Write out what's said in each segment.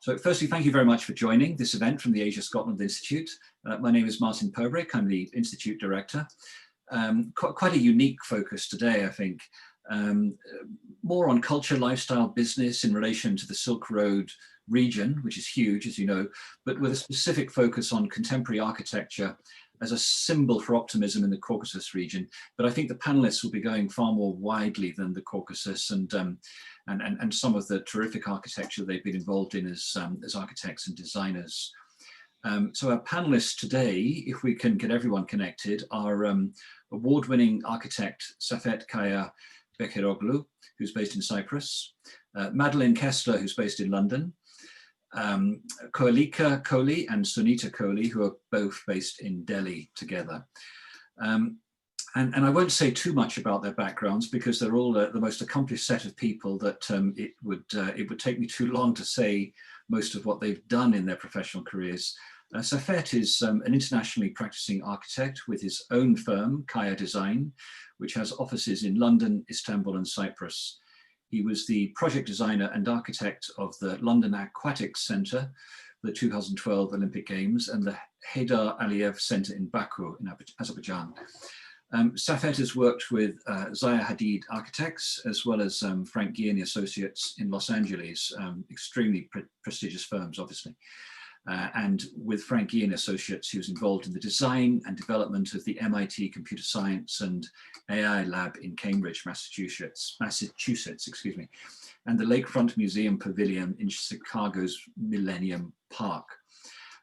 So firstly, thank you very much for joining this event from the Asia Scotland Institute. My name is Martin Pobrick, I'm the Institute Director. Quite a unique focus today, I think. More on culture, lifestyle, business in relation to the Silk Road region, which is huge, as you know, but with a specific focus on contemporary architecture as a symbol for optimism in the Caucasus region. But I think the panelists will be going far more widely than the Caucasus and some of the terrific architecture they've been involved in as architects and designers. So our panelists today, if we can get everyone connected, are award-winning architect Saffet Kaya Bekiroglu, who's based in Cyprus, Madeleine Kessler, who's based in London, Kohelika Kohli and Sunita Kohli, who are both based in Delhi together. And I won't say too much about their backgrounds because they're all the most accomplished set of people that it would take me too long to say most of what they've done in their professional careers. Saffet is an internationally practicing architect with his own firm, Kaya Design, which has offices in London, Istanbul and Cyprus. He was the project designer and architect of the London Aquatics Center, the 2012 Olympic Games, and the Heydar Aliyev Center in Baku in Azerbaijan. Saffet has worked with Zaha Hadid Architects, as well as Frank Gehry Associates in Los Angeles, extremely prestigious firms, obviously. And with Frank Gehry Associates, he was involved in the design and development of the MIT Computer Science and AI Lab in Cambridge, Massachusetts, excuse me, and the Lakefront Museum Pavilion in Chicago's Millennium Park.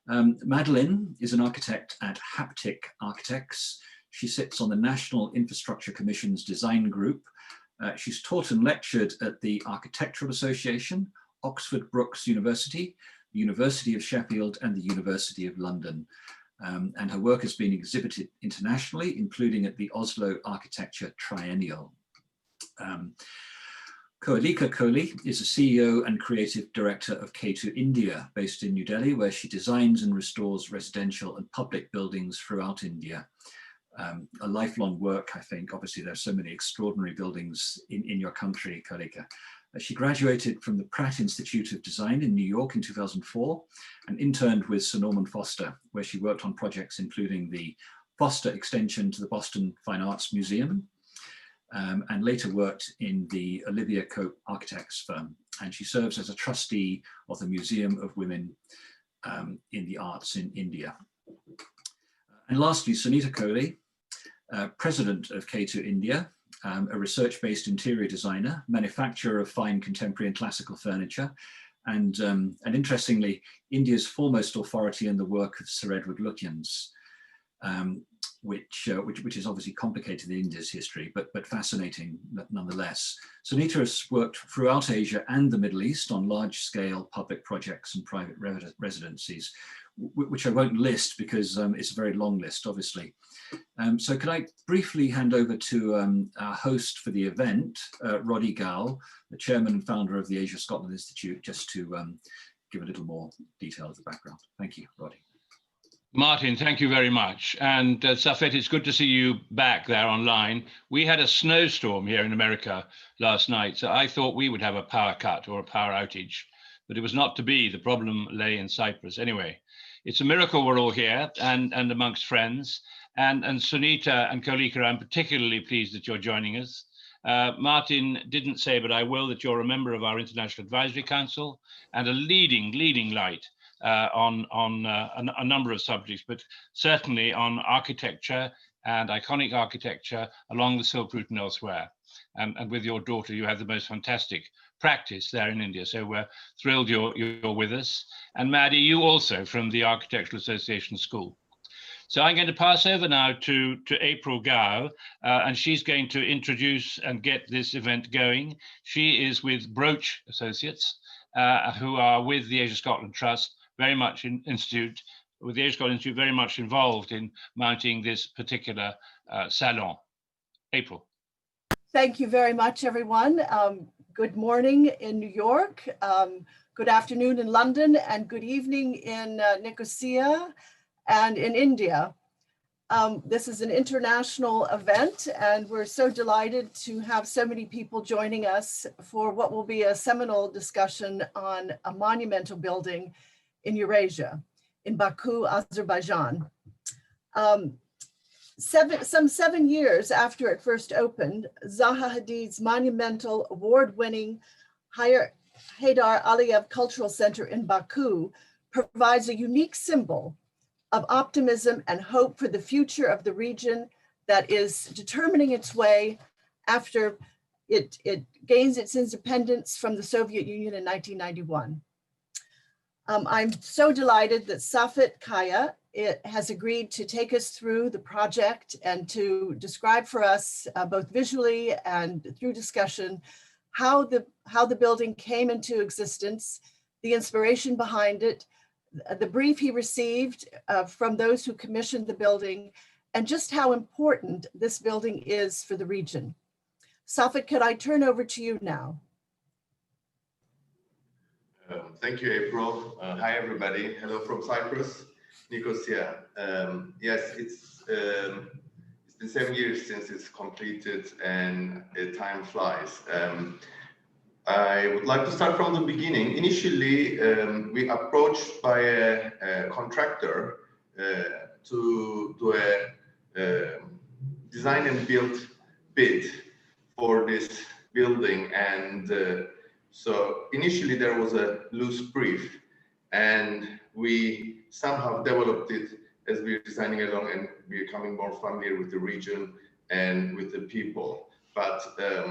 Madeleine is an architect at Haptic Architects. She sits on the National Infrastructure Commission's design group. She's taught and lectured at the Architectural Association, Oxford Brookes University, the University of Sheffield and the University of London. And her work has been exhibited internationally, including at the Oslo Architecture Triennial. Kohelika Kohli is a CEO and creative director of K2 India, based in New Delhi, where she designs and restores residential and public buildings throughout India. A lifelong work, I think. Obviously, there are so many extraordinary buildings in your country, Kohelika. She graduated from the Pratt Institute of Design in New York in 2004 and interned with Sir Norman Foster, where she worked on projects including the Foster extension to the Boston Fine Arts Museum, and later worked in the Olivia Cope Architects firm. And she serves as a trustee of the Museum of Women in the Arts in India. And lastly, Sunita Kohli, president of K2 India, a research-based interior designer, manufacturer of fine contemporary and classical furniture, and interestingly, India's foremost authority in the work of Sir Edward Lutyens, which is obviously complicated in India's history, but fascinating nonetheless. Sunita has worked throughout Asia and the Middle East on large-scale public projects and private residencies, which I won't list because it's a very long list, obviously. So could I briefly hand over to our host for the event, Roddy Gall, the chairman and founder of the Asia Scotland Institute, just to give a little more detail of the background. Thank you, Roddy. Martin, thank you very much. And Saffet, it's good to see you back there online. We had a snowstorm here in America last night, so I thought we would have a power cut or a power outage, but it was not to be. The problem lay in Cyprus. Anyway, it's a miracle we're all here and amongst friends. And Sunita and Kohelika, I'm particularly pleased that you're joining us. Martin didn't say, but I will, that you're a member of our International Advisory Council and a leading light on a number of subjects, but certainly on architecture and iconic architecture along the Silk Route and elsewhere. And with your daughter, you have the most fantastic practice there in India. So we're thrilled you're with us. And Maddie, you also from the Architectural Association School. So I'm going to pass over now to April Gao, and she's going to introduce and get this event going. She is with Broach Associates, who are with the Asia Scotland Trust, very much with the Asia Scotland Institute, very much involved in mounting this particular salon. April. Thank you very much, everyone. Good morning in New York, good afternoon in London, and good evening in Nicosia and in India. This is an international event, and we're so delighted to have so many people joining us for what will be a seminal discussion on a monumental building in Eurasia, in Baku, Azerbaijan. Some 7 years after it first opened, Zaha Hadid's monumental award-winning Heydar Aliyev Cultural Center in Baku provides a unique symbol of optimism and hope for the future of the region that is determining its way after it gains its independence from the Soviet Union in 1991. I'm so delighted that Saffet Kaya has agreed to take us through the project and to describe for us, both visually and through discussion, how the building came into existence, the inspiration behind it, the brief he received from those who commissioned the building, and just how important this building is for the region. Saffet, could I turn over to you now? Thank you, April. Hi, everybody. Hello from Cyprus, Nicosia. Yes, it's been 7 years since it's completed, and time flies. I would like to start from the beginning. Initially, we approached by a contractor to do a design and build bid for this building, and so initially there was a loose brief, and we somehow developed it as we were designing along and becoming more familiar with the region and with the people. But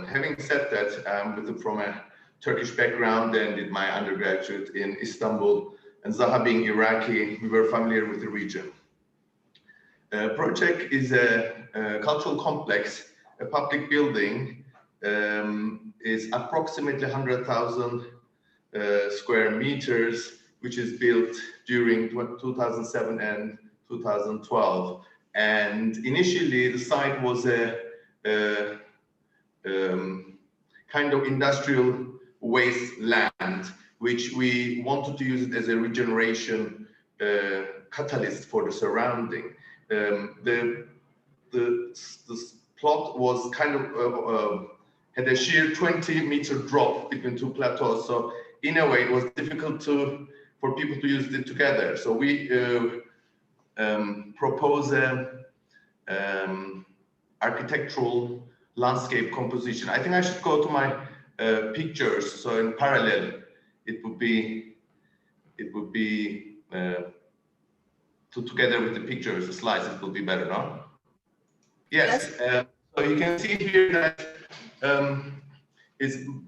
having said that, I'm from a Turkish background and did my undergraduate in Istanbul, and Zaha being Iraqi, we were familiar with the region. Project is a cultural complex, a public building, is approximately 100,000 square meters, which is built during 2007 and 2012. And initially the site was a kind of industrial wasteland, which we wanted to use it as a regeneration catalyst for the surrounding. The plot was kind of had a sheer 20-meter drop between two plateaus, so in a way it was difficult for people to use it together. So we propose a architectural landscape composition. I think I should go to my pictures, so in parallel it would be together with the pictures, the slides, it will be better, no? Yes. So you can see here that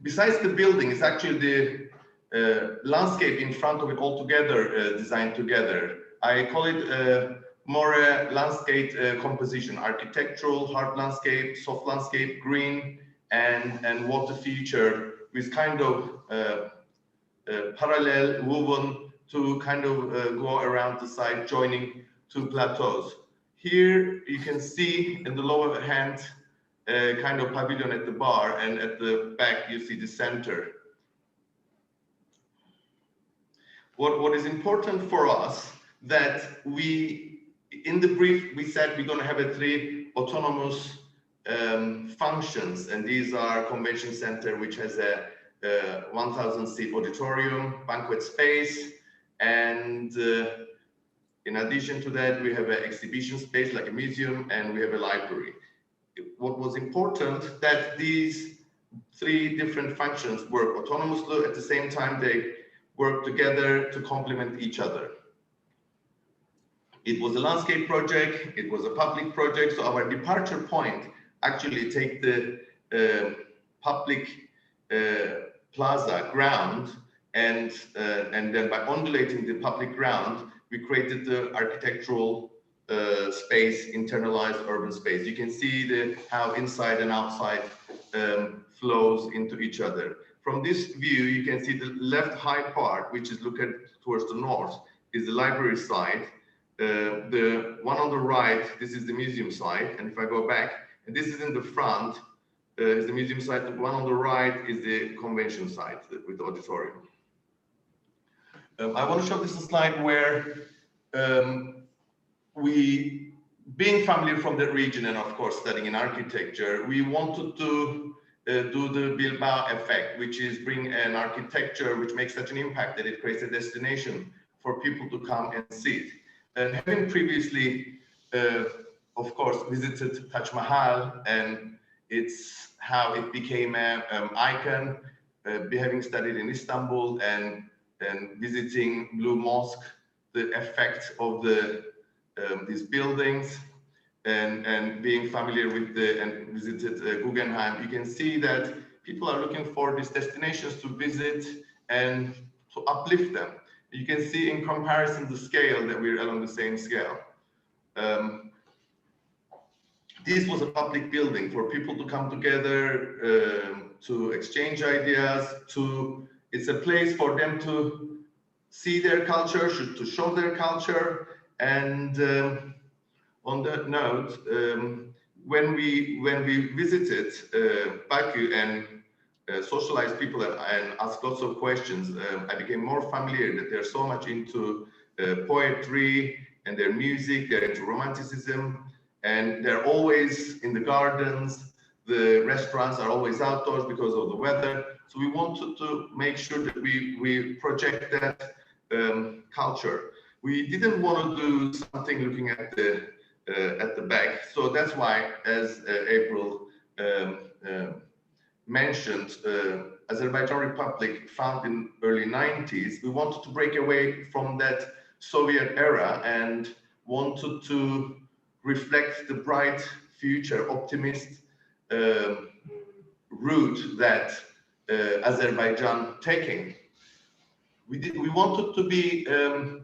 besides the building, it's actually the landscape in front of it all together, designed together. I call it more a landscape composition: architectural, hard landscape, soft landscape, green, and water feature with kind of parallel woven to kind of go around the site, joining two plateaus. Here you can see in the lower hand kind of pavilion at the bar, and at the back you see the center. What is important for us that in the brief we said we're going to have 3 autonomous functions, and these are convention center, which has a 1,000 seat auditorium, banquet space, and in addition to that we have an exhibition space like a museum, and we have a library. What was important that these 3 different functions work autonomously, at the same time they work together to complement each other. It was a landscape project, it was a public project, so our departure point actually take the public plaza ground, and then by undulating the public ground, we created the architectural space, internalized urban space. You can see how inside and outside flows into each other. From this view, you can see the left high part, which is looking towards the north, is the library side. The one on the right, this is the museum side. And if I go back, and this is in the front, is the museum side. The one on the right is the convention side with the auditorium. I want to show this slide where we being familiar from that region and of course studying in architecture, we wanted to do the Bilbao Effect, which is bring an architecture which makes such an impact that it creates a destination for people to come and see it. And having previously, of course, visited Taj Mahal, and it's how it became an icon, having studied in Istanbul and visiting Blue Mosque, the effect of these buildings, and being familiar with and visited Guggenheim, you can see that people are looking for these destinations to visit and to uplift them. You can see in comparison the scale that we're along the same scale. This was a public building for people to come together, to exchange ideas, it's a place for them to see their culture, to show their culture. And on that note, when we visited Baku and socialized people and asked lots of questions, I became more familiar that they're so much into poetry and their music, they're into romanticism, and they're always in the gardens. The restaurants are always outdoors because of the weather. So we wanted to make sure that we project that culture. We didn't want to do something looking at the back. So that's why, as April mentioned, Azerbaijan Republic founded in early 90s. We wanted to break away from that Soviet era and wanted to reflect the bright future, optimist route that Azerbaijan taking. We wanted to be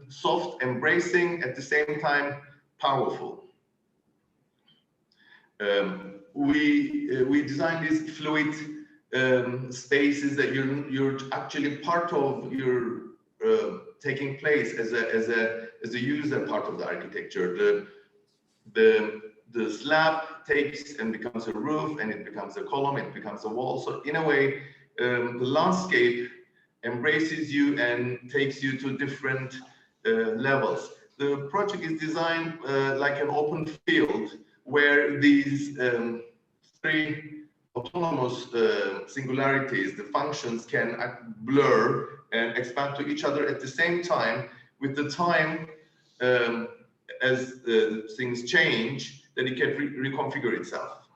soft, embracing, at the same time powerful. We designed these fluid spaces that you're actually part of, you're taking place as a user part of the architecture. The slab takes and becomes a roof, and it becomes a column, it becomes a wall. So in a way, the landscape embraces you and takes you to different levels. The project is designed like an open field where these three autonomous singularities, the functions, can blur and expand to each other at the same time. With the time, as things change, then it can reconfigure itself.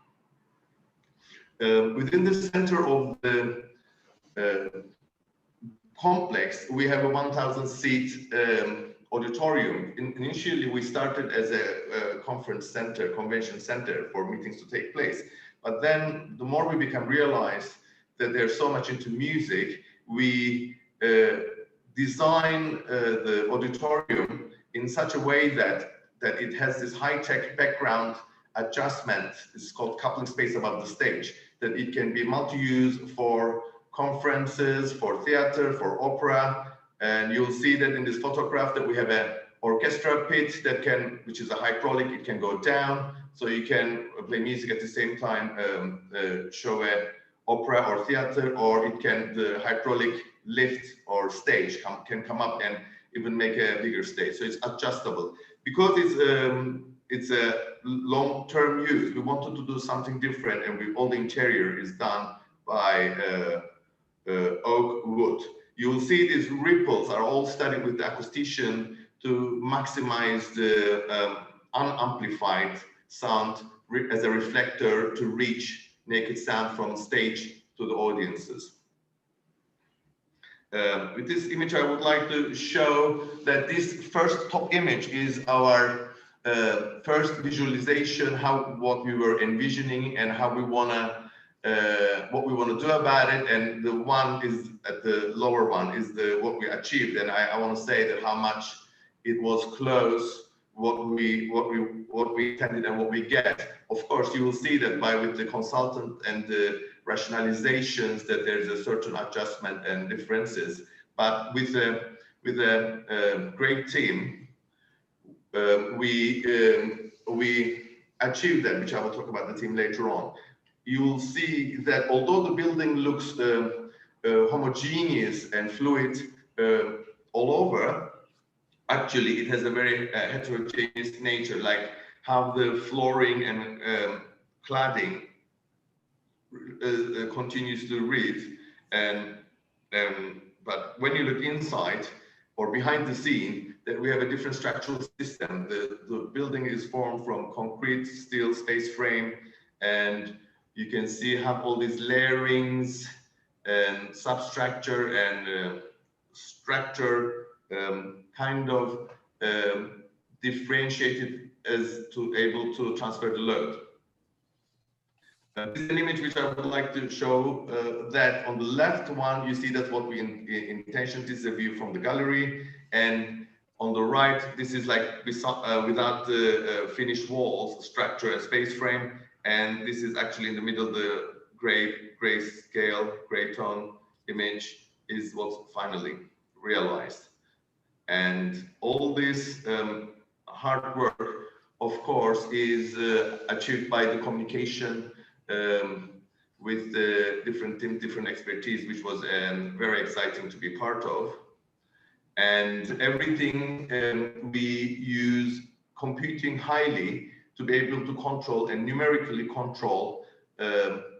Within the center of the complex, we have a 1,000-seat auditorium. Initially, we started as a conference center, convention center for meetings to take place. But then the more we become realized that there's so much into music, we design the auditorium in such a way that it has this high-tech background adjustment. It's called coupling space above the stage, that it can be multi-use for conferences, for theater, for opera. And you'll see that in this photograph that we have an orchestra pit which is a hydraulic, it can go down. So you can play music at the same time, show an opera or theater, or the hydraulic lift or stage can come up and even make a bigger stage. So it's adjustable. Because it's a long-term use, we wanted to do something different, and all the interior is done by oak wood. You will see these ripples are all studied with the acoustician to maximize the unamplified sound as a reflector to reach naked sound from stage to the audiences. With this image, I would like to show that this first top image is our first visualization, what we were envisioning and how we wanna what we want to do about it. And the one is at the lower one is what we achieved. And I want to say that how much it was close what we intended and what we get. Of course, you will see that with the consultant and the rationalizations that there's a certain adjustment and differences. But with a great team, we achieved that, which I will talk about the team later on. You will see that although the building looks homogeneous and fluid all over, actually it has a very heterogeneous nature. Like how the flooring and cladding continues to read. But when you look inside or behind the scene, that we have a different structural system. The building is formed from concrete, steel, space frame, and you can see how all these layerings and substructure and structure kind of differentiated as to able to transfer the load. This is an image which I would like to show that on the left one, you see that's what we intentioned. This is a view from the gallery. And on the right, this is like without the finished walls, structure and space frame. And this is actually in the middle, the gray scale, gray tone image is what's finally realized. And all this hard work, of course, is achieved by the communication with the different teams, different expertise, which was very exciting to be part of. And everything we use computing highly to be able to control and numerically control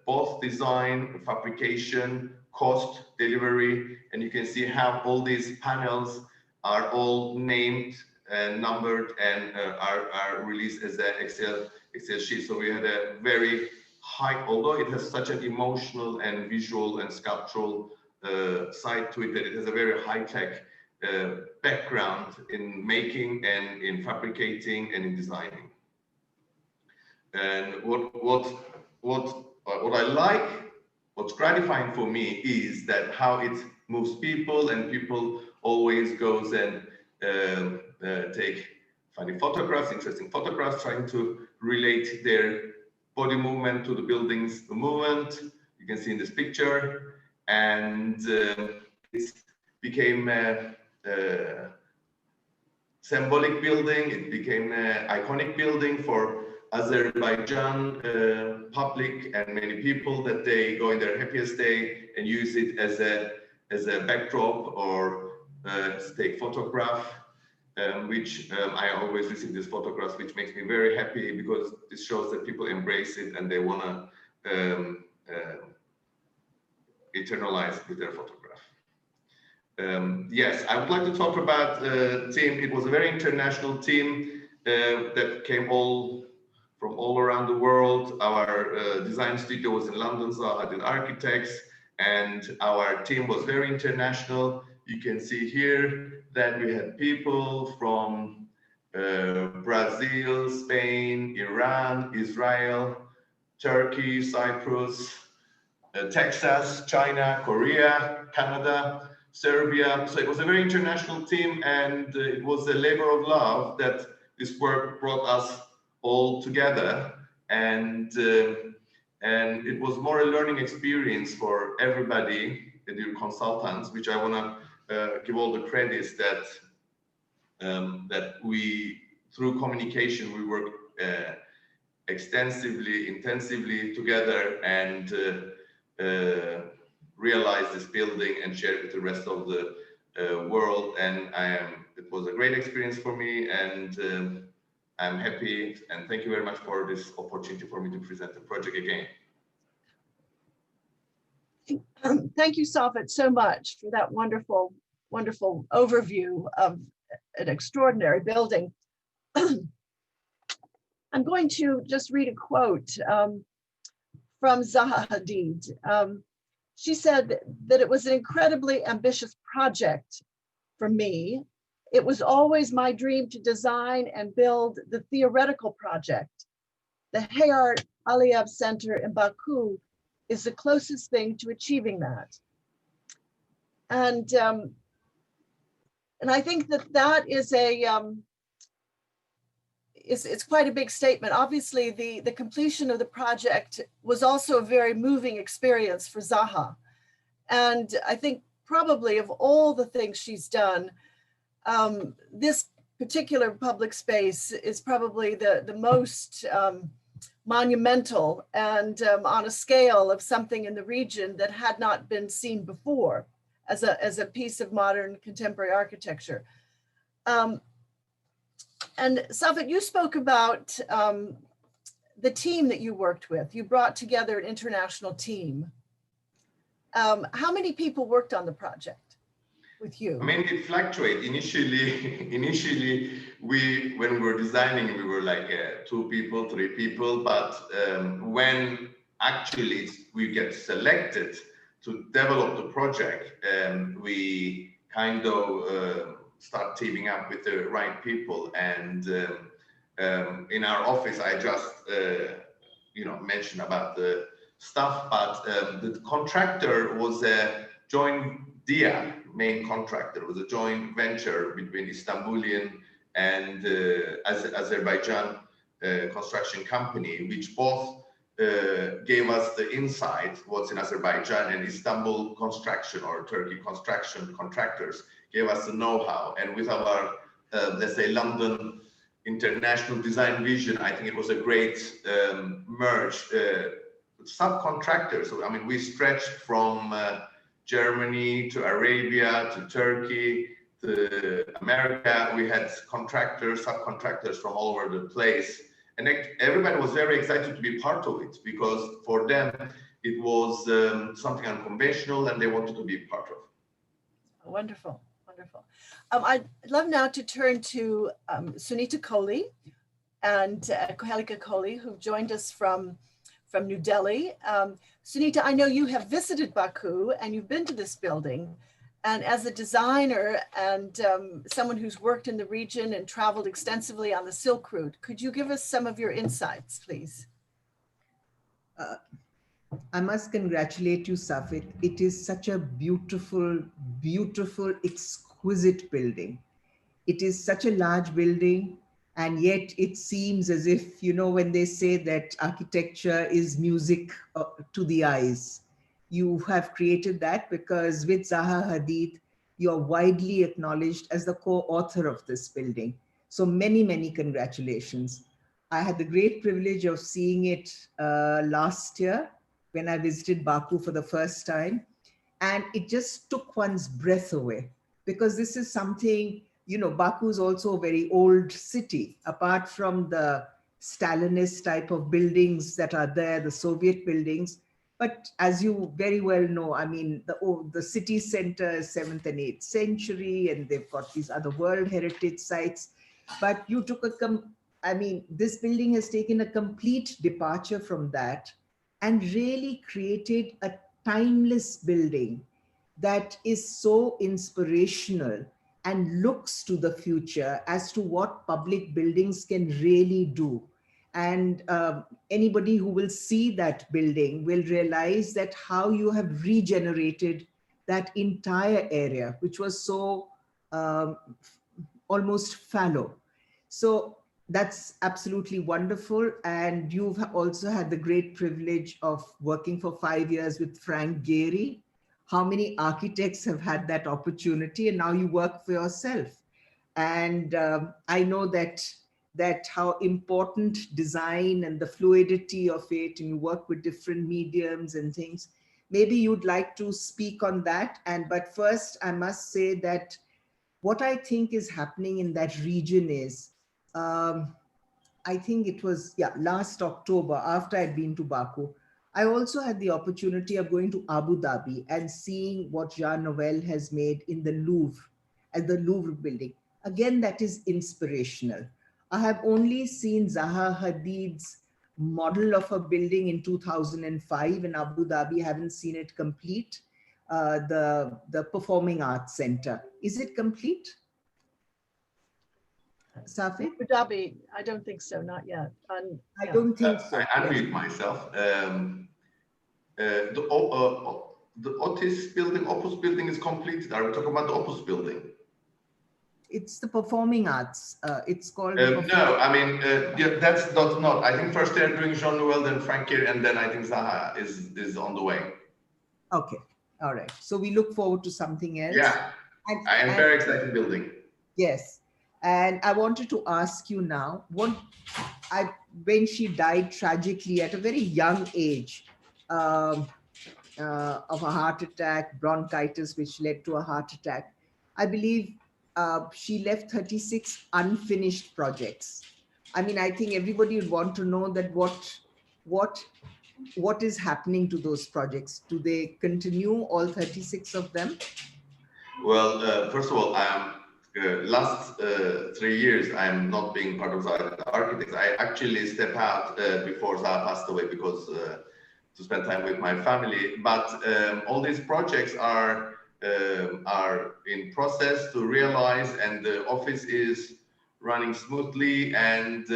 both design, fabrication, cost, delivery, and you can see how all these panels are all named and numbered and are released as an Excel sheet. So we had a very high, although it has such an emotional and visual and sculptural side to it, that it has a very high-tech background in making and in fabricating and in designing. And what I like, what's gratifying for me is that how it moves people, and people always goes and take funny photographs, interesting photographs, trying to relate their body movement to the building's movement. You can see in this picture, and it became a symbolic building. It became an iconic building for Azerbaijan public and many people, that they go in their happiest day and use it as a backdrop or take photograph. Which I always receive these photographs, which makes me very happy, because this shows that people embrace it and they want to eternalize with their photograph. Yes, I would like to talk about the team. It was a very international team that came from all around the world. Our design studio was in London, Zaha Hadid Architects, and our team was very international. You can see here that we had people from Brazil, Spain, Iran, Israel, Turkey, Cyprus, Texas, China, Korea, Canada, Serbia. So it was a very international team, and it was a labor of love that this work brought us all together. And it was more a learning experience for everybody, the consultants, which I want to give all the credits that that we, through communication, we work extensively, intensively together, and realize this building and share it with the rest of the world. And it was a great experience for me, and I'm happy, and thank you very much for this opportunity for me to present the project again. Thank you, Saffet, so much for that wonderful, wonderful overview of an extraordinary building. I'm going to just read a quote from Zaha Hadid. She said that it was an incredibly ambitious project for me. It was always my dream to design and build the theoretical project. The Heydar Aliyev Center in Baku is the closest thing to achieving that. And I think that is it's quite a big statement. Obviously, the completion of the project was also a very moving experience for Zaha. And I think probably of all the things she's done, this particular public space is probably the most monumental, and on a scale of something in the region that had not been seen before as a piece of modern contemporary architecture. And Saffet, you spoke about the team that you worked with. You brought together an international team. How many people worked on the project with you? I mean, it fluctuates. Initially, when we were designing, we were like 2 people, 3 people. But when actually we get selected to develop the project, we kind of start teaming up with the right people. And in our office, I just mentioned about the stuff, but the contractor was a joint DIA, main contractor, was a joint venture between Istanbulian and Azerbaijan construction company, which both gave us the insight what's in Azerbaijan, and Istanbul construction or Turkey construction contractors gave us the know-how. And with our, let's say, London international design vision, I think it was a great merge. Subcontractors, so I mean, we stretched from Germany to Arabia to Turkey to America. We had contractors, subcontractors from all over the place, and everybody was very excited to be part of it, because for them it was something unconventional and they wanted to be part of. Wonderful, wonderful. I'd love now to turn to Sunita Kohli and Kohelika Kohli, who joined us from New Delhi. Sunita, I know you have visited Baku and you've been to this building. And as a designer and someone who's worked in the region and traveled extensively on the Silk Route, could you give us some of your insights, please? I must congratulate you, Saffet. It is such a beautiful, beautiful, exquisite building. It is such a large building. And yet it seems as if, when they say that architecture is music to the eyes, you have created that, because with Zaha Hadid, you're widely acknowledged as the co-author of this building. So many, many congratulations. I had the great privilege of seeing it last year when I visited Baku for the first time. And it just took one's breath away, because this is something, Baku is also a very old city, apart from the Stalinist type of buildings that are there, the Soviet buildings. But as you very well know, I mean, the city center is 7th and 8th century, and they've got these other World Heritage sites. But you took this building has taken a complete departure from that and really created a timeless building that is so inspirational and looks to the future as to what public buildings can really do. And anybody who will see that building will realize that how you have regenerated that entire area, which was so almost fallow. So that's absolutely wonderful. And you've also had the great privilege of working for 5 years with Frank Gehry. How many architects have had that opportunity, and now you work for yourself? And I know that how important design and the fluidity of it, and you work with different mediums and things. Maybe you'd like to speak on that. But first, I must say that what I think is happening in that region is, I think it was last October, after I'd been to Baku, I also had the opportunity of going to Abu Dhabi and seeing what Jean Nouvel has made in the Louvre, at the Louvre building. Again, that is inspirational. I have only seen Zaha Hadid's model of a building in 2005 in Abu Dhabi. Haven't seen it complete. The Performing Arts Center. Is it complete? Saffet? Abu Dhabi, I don't think so, not yet. I don't think so. I unmute myself. The Opus building is completed. Are we talking about the Opus building? It's the Performing Arts. It's called. No, I mean, that's not. I think first they're doing Jean Nouvel, then Frank Gehry, and then I think Zaha is on the way. Okay, all right. So we look forward to something else. Yeah, and very exciting building. Yes, and I wanted to ask you now, when she died tragically at a very young age of a heart attack, bronchitis, which led to a heart attack, I believe she left 36 unfinished projects. I mean, I think everybody would want to know that what is happening to those projects. Do they continue, all 36 of them? Well, first of all, last 3 years, I'm not being part of the architects. I actually stepped out before Zaha passed away because to spend time with my family. But all these projects are in process to realize, and the office is running smoothly. And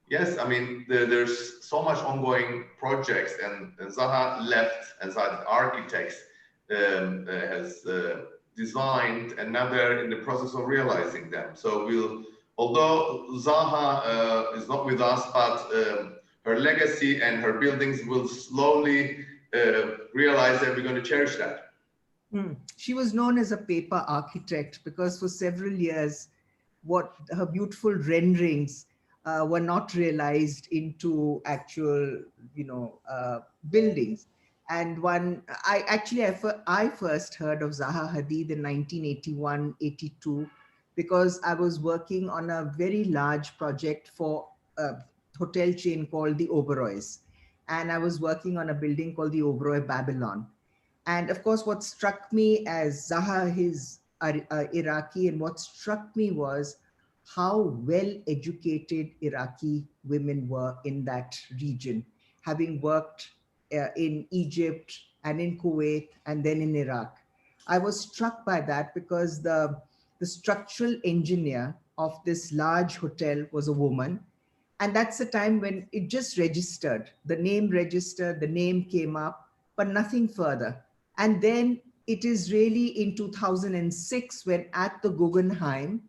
yes, I mean, there's so much ongoing projects, and Zaha left, and Zaha Architects has designed, and now they're in the process of realizing them. So although Zaha is not with us, but her legacy and her buildings will slowly realize that we're going to cherish that. She was known as a paper architect because for several years, what her beautiful renderings were not realized into actual, buildings. And I first heard of Zaha Hadid in 1981-82 because I was working on a very large project for a hotel chain called the Oberois. And I was working on a building called the Oberoi Babylon. And of course, what struck me as Zaha is Iraqi, and what struck me was how well educated Iraqi women were in that region, having worked in Egypt and in Kuwait and then in Iraq. I was struck by that because the structural engineer of this large hotel was a woman. And that's the time when it just registered. The name registered, the name came up, but nothing further. And then it is really in 2006 when at the Guggenheim,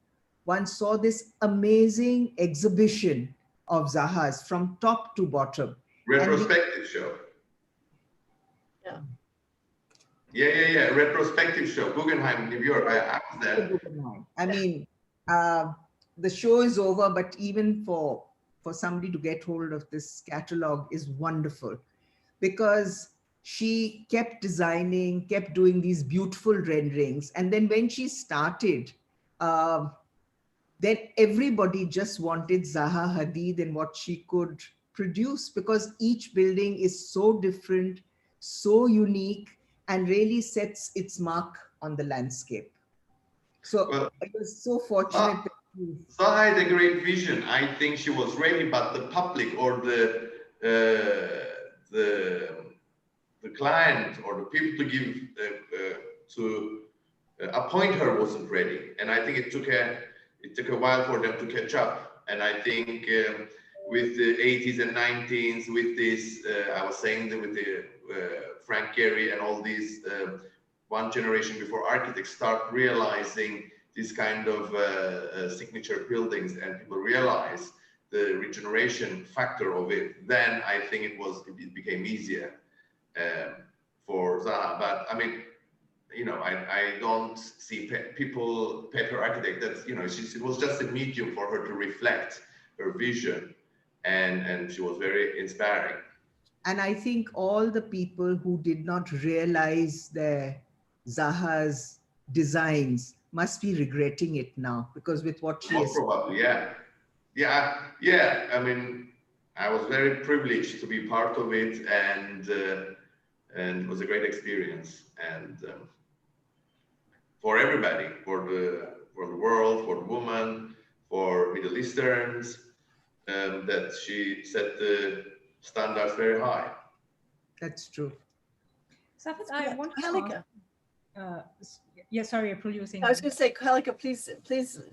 one saw this amazing exhibition of Zaha's from top to bottom. Retrospective show. Yeah. Retrospective show. Guggenheim, New York. I was there. I mean, the show is over, but even for somebody to get hold of this catalog is wonderful because she kept designing, kept doing these beautiful renderings. And then when she started, then everybody just wanted Zaha Hadid and what she could produce because each building is so different, so unique, and really sets its mark on the landscape. So I was so fortunate. Zaha had a great vision. I think she was ready, but the public or the client or the people to give to appoint her wasn't ready, and I think it took a while for them to catch up. And I think with the 80s and 90s, with this, I was saying that with the Frank Gehry and all these one generation before architects start realizing this kind of signature buildings, and people realize the regeneration factor of it, then I think it became easier for Zaha. But I mean, I don't see paper architect. That's it was just a medium for her to reflect her vision, and she was very inspiring. And I think all the people who did not realize Zaha's designs must be regretting it now, because with what she is probably, yeah. I mean, I was very privileged to be part of it, and it was a great experience, and for everybody, for the world, for the woman, for Middle Easterns, that she set the standards very high. That's true. Saffet, I want Kohelika. Sorry, April, you were saying. I was going to say, Kohelika, please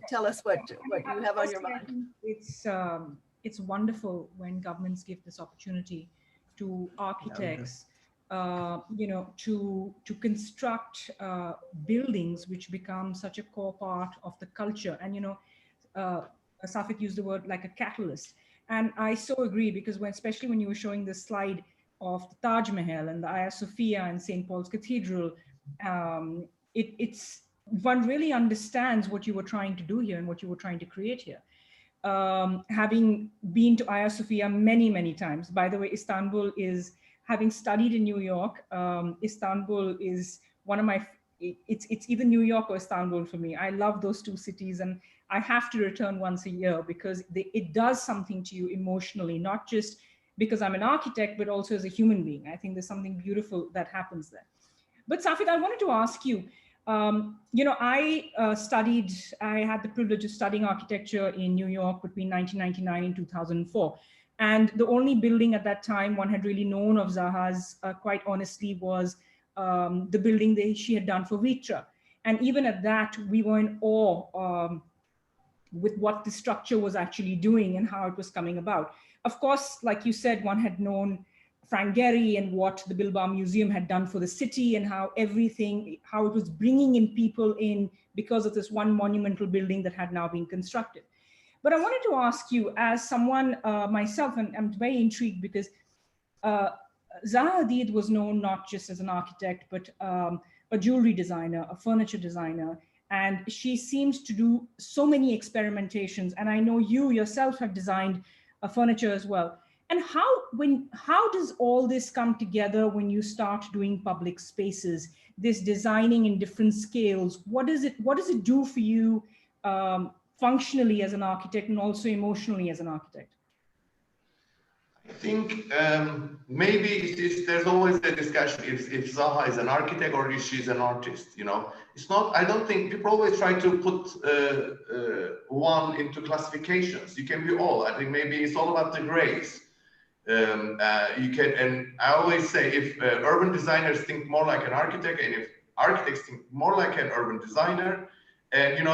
tell us what you have on your mind. It's wonderful when governments give this opportunity to architects, to construct buildings which become such a core part of the culture. And Saffet used the word like a catalyst, and I so agree, because especially when you were showing the slide of the Taj Mahal and the Hagia Sophia and St. Paul's Cathedral, it's one really understands what you were trying to do here and what you were trying to create here. Having been to Hagia Sophia many times, by the way, Istanbul is, having studied in New York, Istanbul is one of my it's either New York or Istanbul for me. I love those two cities, and I have to return once a year because it does something to you emotionally, not just because I'm an architect, but also as a human being. I think there's something beautiful that happens there. But Saffet, I wanted to ask you, I had the privilege of studying architecture in New York between 1999 and 2004. And the only building at that time one had really known of Zaha's, quite honestly, was the building she had done for Vitra. And even at that, we were in awe with what the structure was actually doing and how it was coming about. Of course, like you said, one had known Frank Gehry and what the Bilbao Museum had done for the city and how it was bringing in people in because of this one monumental building that had now been constructed. But I wanted to ask you, as someone myself, and I'm very intrigued because Zaha Hadid was known not just as an architect, but a jewelry designer, a furniture designer, and she seems to do so many experimentations. And I know you yourself have designed furniture as well. And how does all this come together when you start doing public spaces, this designing in different scales? What does it do for you functionally as an architect and also emotionally as an architect? I think maybe there's always a discussion if Zaha is an architect or if she's an artist. It's not. I don't think people always try to put one into classifications. You can be all. I think maybe it's all about the grace. You can, and I always say if urban designers think more like an architect, and if architects think more like an urban designer, and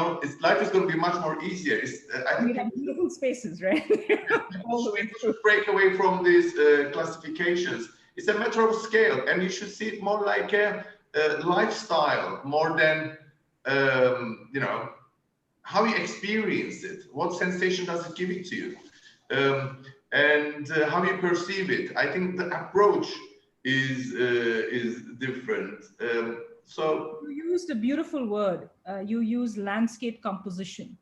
life is going to be much more easier. I think have beautiful spaces, right? we should break away from these classifications. It's a matter of scale, and you should see it more like a lifestyle, more than how you experience it. What sensation does it give it to you? And how you perceive it. I think the approach is different. So you used a beautiful word. You use landscape composition,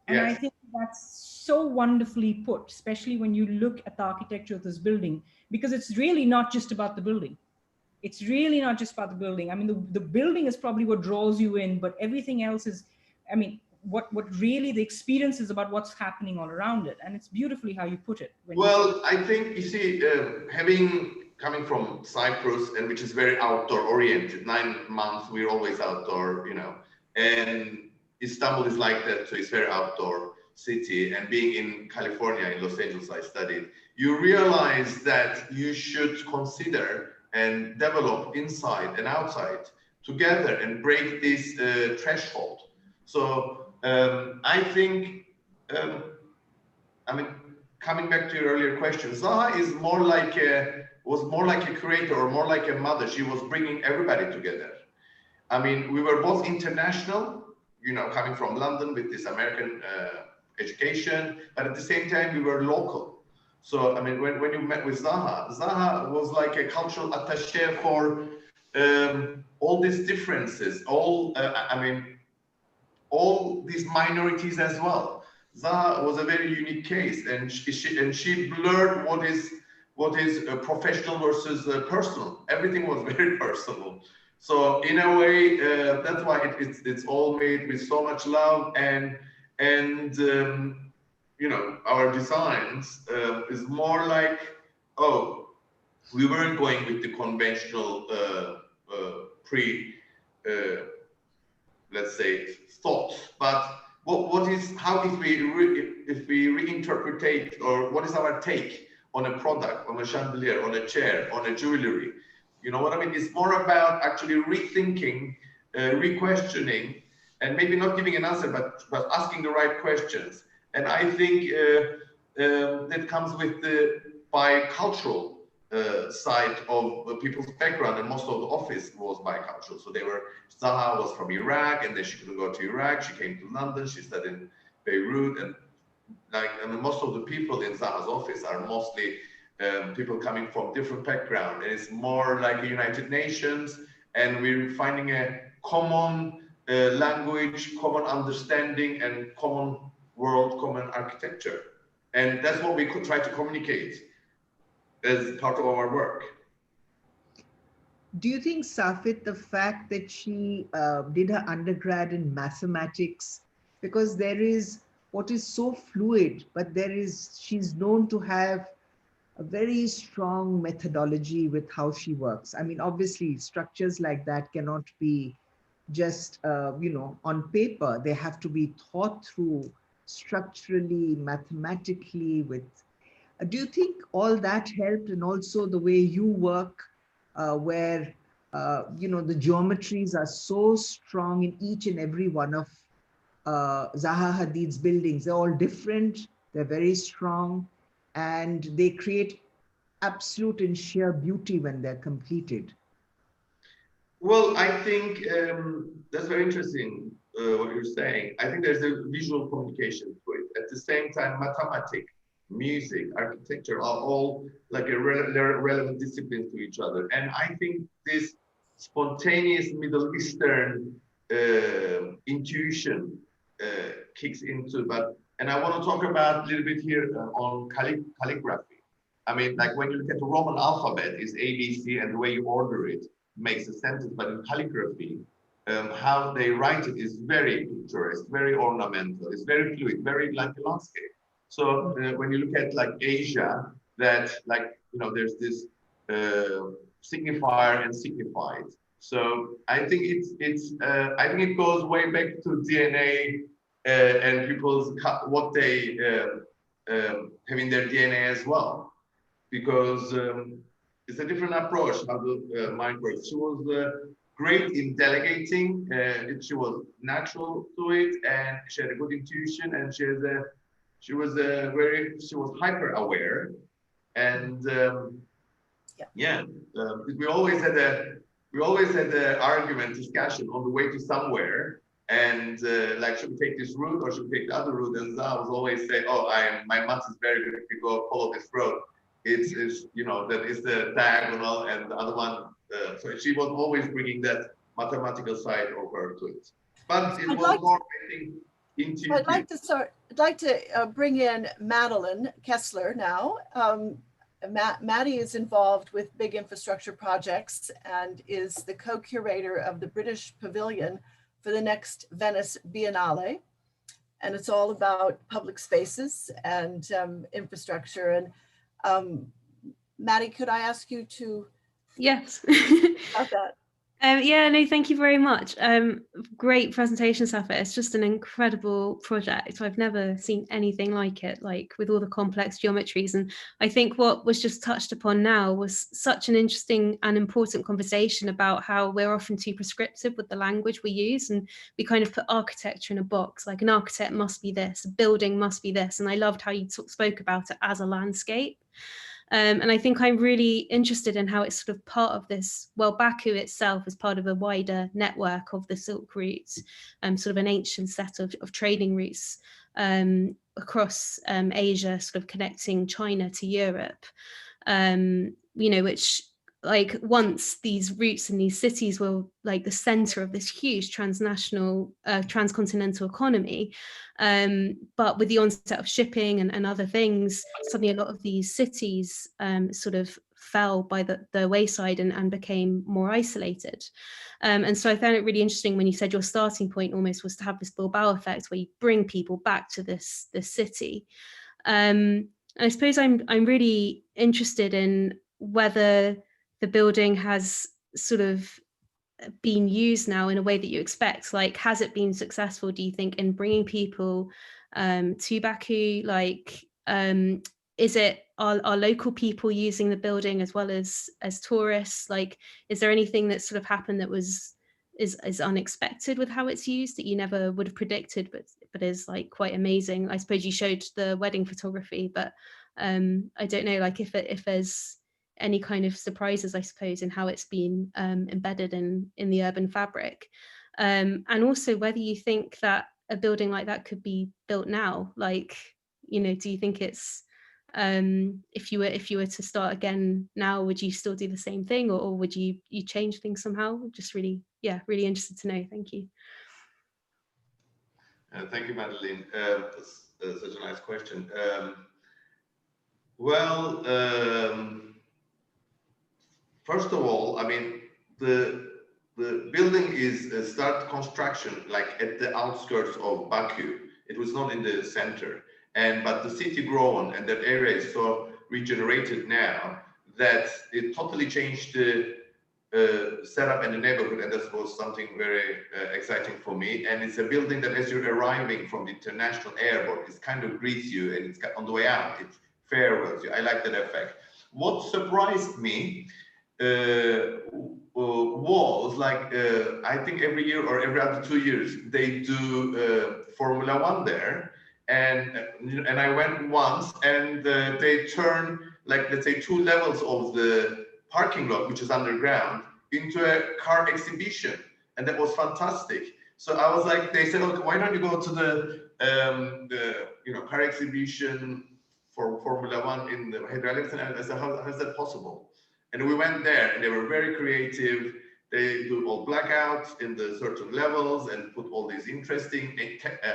and yes. I think that's so wonderfully put, especially when you look at the architecture of this building, because it's really not just about the building. It's really not just about the building. I mean, the building is probably what draws you in, but everything else is, what really the experience is about what's happening all around it. And it's beautifully how you put it. Well, I think, you see, coming from Cyprus, and which is very outdoor oriented, 9 months, we're always outdoor, and Istanbul is like that, so it's very outdoor city. And being in California, in Los Angeles, I studied, you realize that you should consider and develop inside and outside together and break this threshold. So I think, coming back to your earlier question, Zaha is was more like a creator or more like a mother. She was bringing everybody together. We were both international, coming from London with this American education, but at the same time, we were local. So, when you met with Zaha was like a cultural attaché for all these differences, all these minorities as well. Zaha was a very unique case, and she blurred what is professional versus personal. Everything was very personal. So in a way, that's why it's all made with so much love, and our designs is more like, we weren't going with the conventional let's say thoughts, but how if we reinterpret, or what is our take on a product, on a chandelier, on a chair, on a jewelry? You know what I mean? It's more about actually rethinking, re-questioning, and maybe not giving an answer, but asking the right questions. And I think that comes with the bicultural side of people's background, and most of the office was bicultural. So Zaha was from Iraq, and then she couldn't go to Iraq. She came to London. She studied in Beirut, and most of the people in Zaha's office are mostly people coming from different backgrounds. And it's more like the United Nations, and we're finding a common language, common understanding, and common world, common architecture. And that's what we could try to communicate as part of our work. Do you think, Saffet, the fact that she did her undergrad in mathematics, because there is what is so fluid, but she's known to have a very strong methodology with how she works. I mean, obviously, structures like that cannot be just, on paper. They have to be thought through structurally, mathematically. Do you think all that helped, and also the way you work, where the geometries are so strong in each and every one of Zaha Hadid's buildings? They're all different. They're very strong, and they create absolute and sheer beauty when they're completed. Well, I think that's very interesting what you're saying. I think there's a visual communication to it. At the same time, mathematics, music, architecture are all like a relevant disciplines to each other. And I think this spontaneous Middle Eastern intuition kicks into. And I want to talk about a little bit here on calligraphy. I mean, like when you look at the Roman alphabet, is A, B, C, and the way you order it makes a sentence. But in calligraphy, how they write it is very picturesque, very ornamental. It's very fluid, very like a landscape. So when you look at like Asia, that there's this signifier and signified. So I think I think it goes way back to DNA and people's what they have in their DNA as well, because it's a different approach how the mind works. She was great in delegating. She was natural to it, and she had a good intuition, and she was hyper aware, and we always had a argument discussion on the way to somewhere, and like, should we take this route or should we take the other route? And Zaha was always say, "Oh, my math is very good if we go follow this road. It's that is the diagonal, and the other one." So she was always bringing that mathematical side of her to it, but it was more, I think, intuitive. I'd like to bring in Madeleine Kessler now. Maddie is involved with big infrastructure projects and is the co-curator of the British Pavilion for the next Venice Biennale. And it's all about public spaces and infrastructure. And Maddie, could I ask you to? Yes. About that. Yeah, no, thank you very much. Great presentation, Saffet. It's just an incredible project. I've never seen anything like it, like with all the complex geometries. And I think what was just touched upon now was such an interesting and important conversation about how we're often too prescriptive with the language we use. And we kind of put architecture in a box, like an architect must be this, a building must be this. And I loved how you spoke about it as a landscape. And I think I'm really interested in how it's sort of part of this. Well, Baku itself is part of a wider network of the Silk routes, sort of an ancient set of trading routes across Asia, sort of connecting China to Europe, which, like, once these routes and these cities were like the center of this huge transnational, transcontinental economy. But with the onset of shipping and other things, suddenly a lot of these cities sort of fell by the wayside and became more isolated. And so I found it really interesting when you said your starting point almost was to have this Bilbao effect where you bring people back to this city. And I suppose I'm really interested in whether the building has sort of been used now in a way that you expect. Like, has it been successful, do you think, in bringing people to Baku? Like, is it are local people using the building as well as tourists? Like, is there anything that sort of happened that is unexpected with how it's used that you never would have predicted, but is like quite amazing? I suppose you showed the wedding photography, but I don't know, like if there's any kind of surprises, I suppose, in how it's been embedded in the urban fabric, and also whether you think that a building like that could be built now. Like, do you think it's if you were to start again now, would you still do the same thing, or would you change things somehow? Just really interested to know. Thank you. Thank you, Madeleine. That's such a nice question. First of all, I mean, the building is start construction like at the outskirts of Baku. It was not in the center, but the city grown and that area is so regenerated now that it totally changed the setup in the neighborhood, and that was something very exciting for me. And it's a building that as you're arriving from the international airport, it kind of greets you, and it's on the way out, it farewells you. I like that effect. What surprised me was like, I think every year or every other 2 years, they do Formula One there. And I went once, and they turn, like, let's say 2 levels of the parking lot, which is underground, into a car exhibition, and that was fantastic. So I was like, they said, okay, why don't you go to the car exhibition for Formula One in the Heydar Aliyev Cultural Center? I said, how is that possible? And we went there, and they were very creative. They do all blackouts in the certain levels and put all these interesting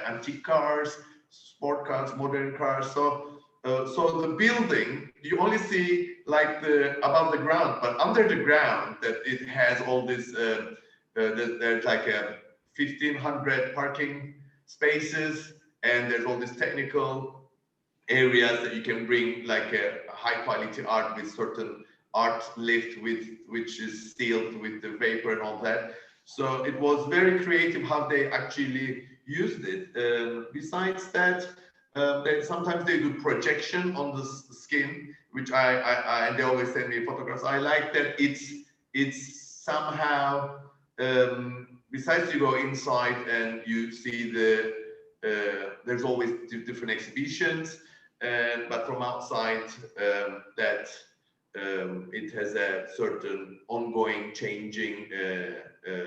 antique cars, sport cars, modern cars. So the building, you only see like the above the ground, but under the ground, that it has all this. There's like 1,500 parking spaces, and there's all these technical areas that you can bring like a high quality art with certain art lift which is sealed with the vapor and all that. So it was very creative how they actually used it. Besides that, sometimes they do projection on the skin, which I and they always send me photographs. I like that it's somehow, besides you go inside and you see there's always different exhibitions, but from outside it has a certain ongoing changing,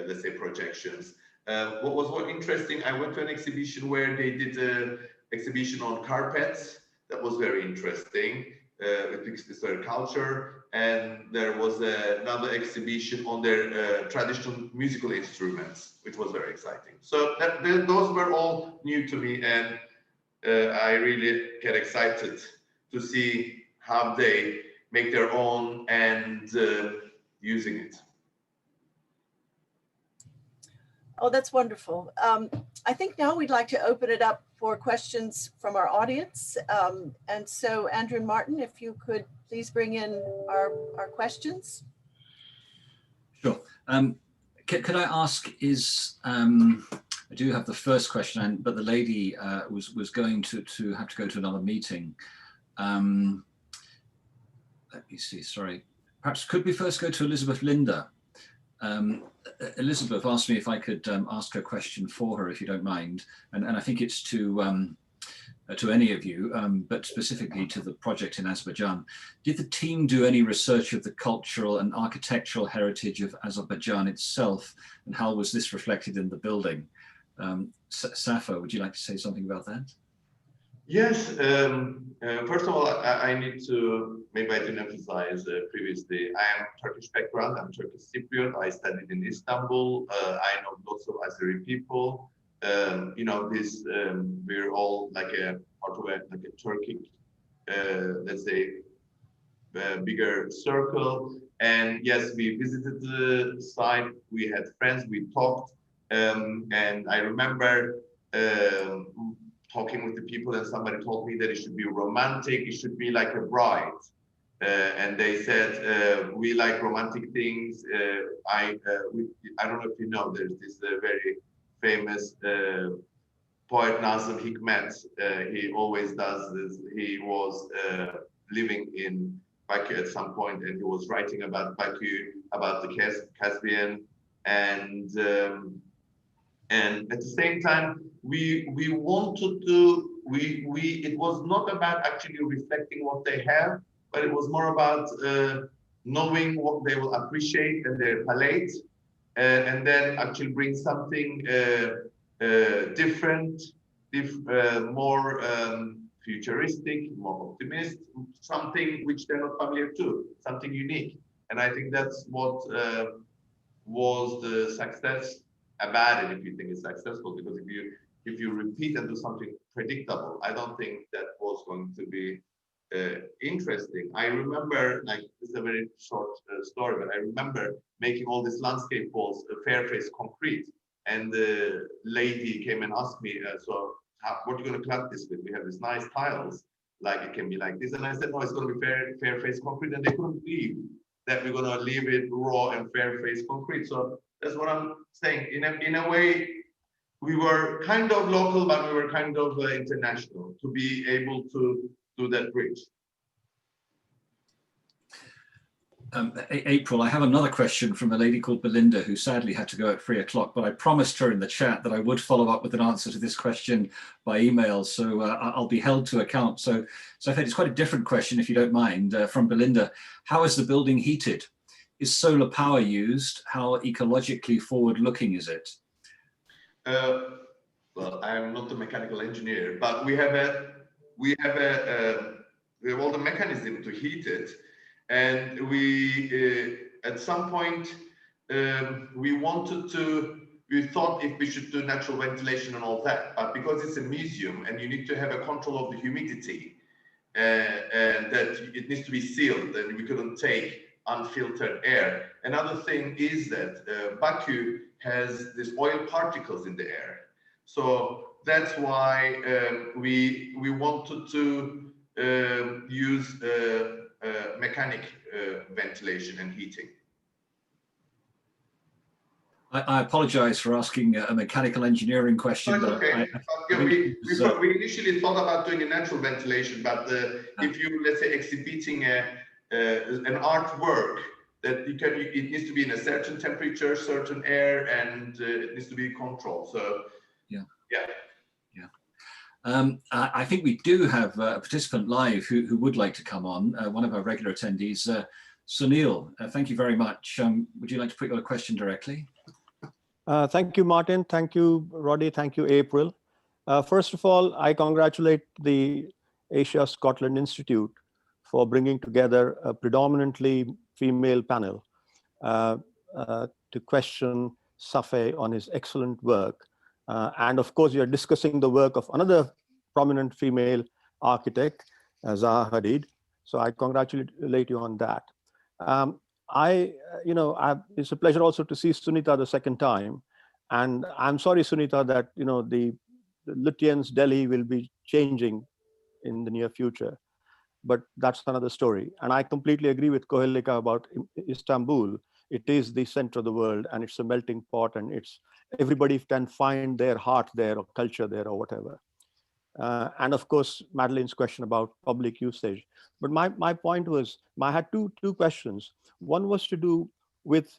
let's say, projections. What was more interesting, I went to an exhibition where they did an exhibition on carpets. That was very interesting, with their culture. And there was another exhibition on their traditional musical instruments, which was very exciting. So those were all new to me, and I really get excited to see how they make their own and using it. Oh, that's wonderful. I think now we'd like to open it up for questions from our audience. And so Andrew and Martin, if you could please bring in our questions. Sure. Could I ask, I do have the first question, but the lady was going to have to go to another meeting. Let me see, sorry. Perhaps could we first go to Elizabeth Linda? Elizabeth asked me if I could ask a question for her, if you don't mind. And I think it's to any of you, but specifically to the project in Azerbaijan. Did the team do any research of the cultural and architectural heritage of Azerbaijan itself? And how was this reflected in the building? Safa, would you like to say something about that? Yes, first of all, I need to, maybe I didn't emphasize previously, I am Turkish background, I'm Turkish Cypriot, I studied in Istanbul, I know lots of Azeri people, we're all like a part of like a Turkic, let's say, bigger circle. And yes, we visited the site, we had friends, we talked, and I remember talking with the people, and somebody told me that it should be romantic, it should be like a bride. And they said, we like romantic things. I don't know if you know, there's this very famous poet Nazım Hikmet. He always does this. He was living in Baku at some point, and he was writing about Baku, about the Caspian, and at the same time, we wanted to, it was not about actually reflecting what they have, but it was more about knowing what they will appreciate in their palette, and then actually bring something different, more futuristic, more optimistic, something which they're not familiar to, something unique. And I think that's what was the success about it, if you think it's successful, because if you repeat and do something predictable, I don't think that was going to be interesting. I remember, like, this is a very short story, but I remember making all these landscape walls fair face concrete, and the lady came and asked me, so what are you going to clad this with? We have these nice tiles, like it can be like this, and I said, no, it's going to be fair face concrete, and they couldn't believe that we're going to leave it raw and fair face concrete. So that's what I'm saying. In a way, we were kind of local, but we were kind of international to be able to do that bridge. April, I have another question from a lady called Belinda, who sadly had to go at 3 o'clock, but I promised her in the chat that I would follow up with an answer to this question by email, so I'll be held to account. So I think it's quite a different question, if you don't mind, from Belinda. How is the building heated? Is solar power used? How ecologically forward-looking is it? Well, I'm not a mechanical engineer, but we have all the mechanism to heat it. And we, at some point, we thought if we should do natural ventilation and all that, but because it's a museum and you need to have a control of the humidity, and that it needs to be sealed, and we couldn't take unfiltered air. Another thing is that Baku has these oil particles in the air. So that's why we wanted to use mechanic ventilation and heating. I apologize for asking a mechanical engineering question. But okay. We initially thought about doing a natural ventilation, but if you, let's say, exhibiting an artwork, that it needs to be in a certain temperature, certain air, and it needs to be controlled. So yeah. I think we do have a participant live who would like to come on, one of our regular attendees, Sunil. Thank you very much. Would you like to put your question directly? Thank you, Martin. Thank you, Roddy. Thank you, April. First of all, I congratulate the Asia Scotland Institute for bringing together a predominantly female panel to question Saffet on his excellent work. And of course, you're discussing the work of another prominent female architect, Zaha Hadid. So I congratulate you on that. It's a pleasure also to see Sunita the second time. And I'm sorry, Sunita, that the Lutyens Delhi will be changing in the near future. But that's another story. And I completely agree with Kohelika about Istanbul. It is the center of the world, and it's a melting pot, and everybody can find their heart there, or culture there, or whatever. And of course, Madeleine's question about public usage. But my point was, I had two questions. One was to do with,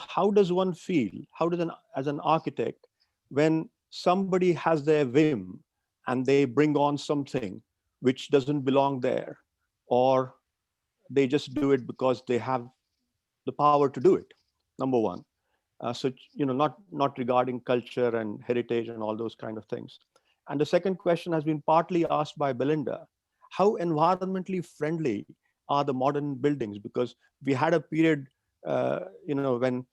how does one feel? How does as an architect, when somebody has their whim and they bring on something which doesn't belong there, or they just do it because they have the power to do it, number one. So, not regarding culture and heritage and all those kind of things. And the second question has been partly asked by Belinda. How environmentally friendly are the modern buildings? Because we had a period, when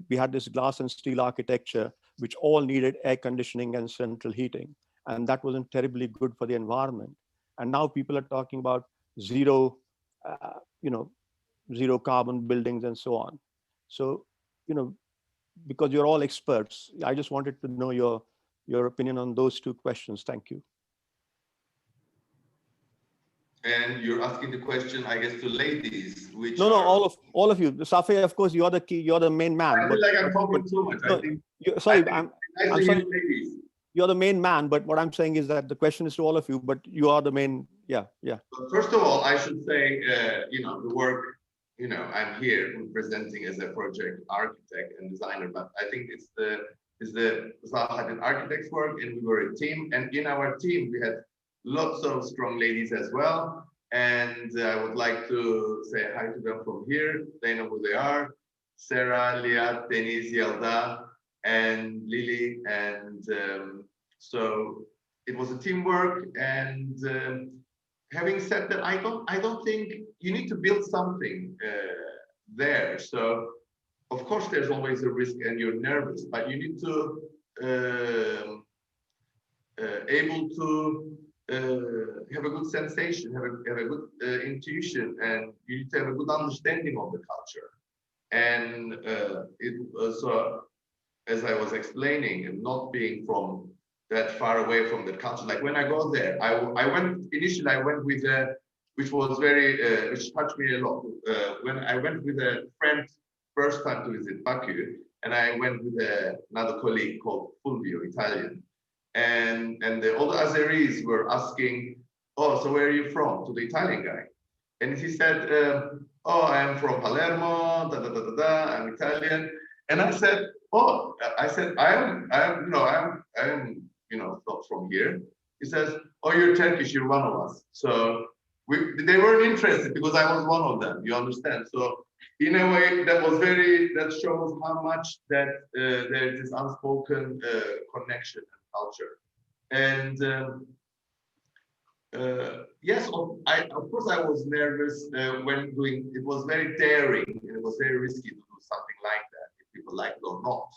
we had this glass and steel architecture, which all needed air conditioning and central heating. And that wasn't terribly good for the environment. And now people are talking about zero carbon buildings and so on. So, because you're all experts, I just wanted to know your opinion on those two questions. Thank you. And you're asking the question, I guess, to ladies, which no, all of you. Saffet, of course, you're the main man. I feel like I'm talking too much. No, I'm sorry. Ladies. You're the main man, but what I'm saying is that the question is to all of you, but you are the main, yeah. But first of all, I should say, the work, I'm here representing as a project architect and designer, but I think it's the Zaha Hadid architect's work, and we were a team, and in our team, we had lots of strong ladies as well. And I would like to say hi to them from here. They know who they are. Sarah, Liat, Denise, Yelda, and Lily. And so it was a teamwork. And having said that, I don't think you need to build something there. So of course there's always a risk and you're nervous, but you need to able to have a good sensation, have a good intuition, and you need to have a good understanding of the culture. And so, as I was explaining, and not being from that far away from the culture, like when I go there, I went initially. I went with which was very which touched me a lot. When I went with a friend first time to visit Baku, and I went with another colleague called Fulvio, Italian. And all the Azeris were asking, oh, so where are you from? To the Italian guy. And he said, oh, I am from Palermo, I'm Italian. And I said, oh, I am, not from here. He says, oh, you're Turkish, you're one of us. So they weren't interested because I was one of them, you understand? So in a way, that shows how much that there is this unspoken connection and culture. And yes, of course I was nervous when doing, it was very daring and it was very risky to do something like that, if people like it or not.